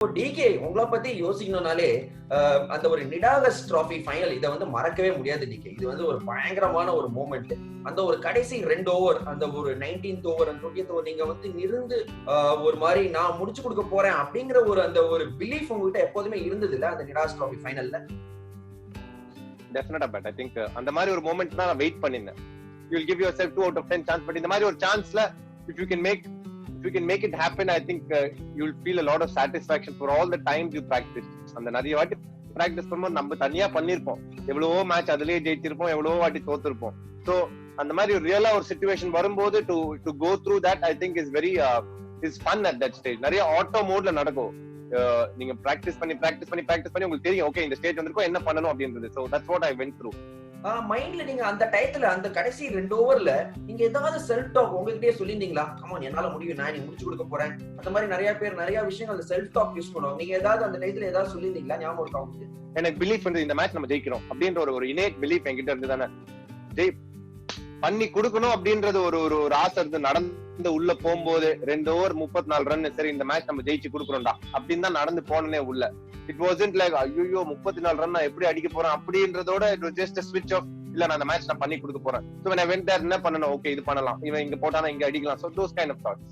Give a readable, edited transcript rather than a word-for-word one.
Decay உங்களை பத்தி யோசிக்கணும்னாலே அந்த ஒரு நிடாகஸ் டிராஃபி ஃபைனல் இதை வந்து மறக்கவே முடியாது டிகே. இது வந்து ஒரு பயங்கரமான ஒரு மூமெண்ட். அந்த ஒரு கடைசி 2 ஓவர், அந்த ஒரு 19th over and 20th over நீங்க வந்து இருந்து ஒரு மாதிரி நான் முடிச்சு கொடுக்க போறேன் அப்படிங்கிற ஒரு அந்த ஒரு பிலீஃப் உங்ககிட்ட எப்போதுமே இருந்தது இல்ல அந்த நிடாகஸ் டிராஃபி ஃபைனல்ல? டெஃபினட்டா. பட் ஐ திங்க் அந்த மாதிரி ஒரு மூமெண்ட் தான் நான் வெயிட் பண்ணிருந்தேன். You will give yourself 2 out of 10 chance. But இந்த மாதிரி ஒரு சான்ஸ்ல if you can make it happen, I think you will feel a lot of satisfaction for all the times you practice. அந்த நிறைய வாட்டி practice பண்ணும்போது நம்ம தனியா பண்ணிருப்போம், எவ்வளவோ மேட்ச் அதுலயே ஜெயிச்சிருப்போம், எவ்வளவோ வாட்டி தோத்துருப்போம். சோ அந்த மாதிரி ஒரு ரியலா ஒரு சிச்சுவேஷன் வரும்போது to go through that I think is very is fun at that stage. நிறைய ஆட்டோ மோட்ல நடக்கும். நீங்க பிராக்டிஸ் பண்ணி உங்களுக்கு தெரியும் ஓகே இந்த ஸ்டேஜ் வந்திருக்கோம் என்ன பண்ணணும் அப்படின்றது. So that's what I went through. மைண்ட்ல நீங்க அந்த டயத்துல அந்த கடைசி 2 ஓவர்ல நீங்க ஏதாவது செல்ஃப் டாக் உங்ககிட்டயே சொல்லிருந்தீங்களா? கமான் என்னால முடியும், நான் நீ முடிச்சு கொடுக்க போறேன், அந்த மாதிரி நிறைய பேர் நிறைய விஷயங்கள் செல்ஃப் டாக் யூஸ் பண்ணுவாங்க. நீங்க ஏதாவது அந்த டயத்துல ஏதாவது சொல்லிருந்தீங்களா? ஞாபகம் இருக்கா உங்களுக்கு? எனக்கு பிலீஃப் வந்து இந்த மேட்ச் நம்ம ஜெயிக்கிறோம் அப்படின்ற ஒரு இனேட் பிலீஃப் என்கிட்ட இருந்து தானே பண்ணி கொடுக்கணும் அப்படின்றது ஒரு ஆசை இருந்து நடந்து உள்ள போகும்போது 2 ஓவர் 34 ரன், சரி இந்த மேட்ச் நம்ம ஜெயிச்சு கொடுக்குறோம்டா அப்படின்னு தான் நடந்து போனே உள்ள. இட் வாசன்ட் லைக் ஐயோ 34 ரன் நான் எப்படி அடிக்க போறேன் அப்படின்றதோட it was just a switch off. இல்ல நான் அந்த மேட்ச் நான் பண்ணி கொடுக்க போறேன். So when I went there என்ன பண்ணணும், ஓகே இது பண்ணலாம், இவன் இங்க போட்டானா இங்க அடிக்கலாம். So those kind of thoughts.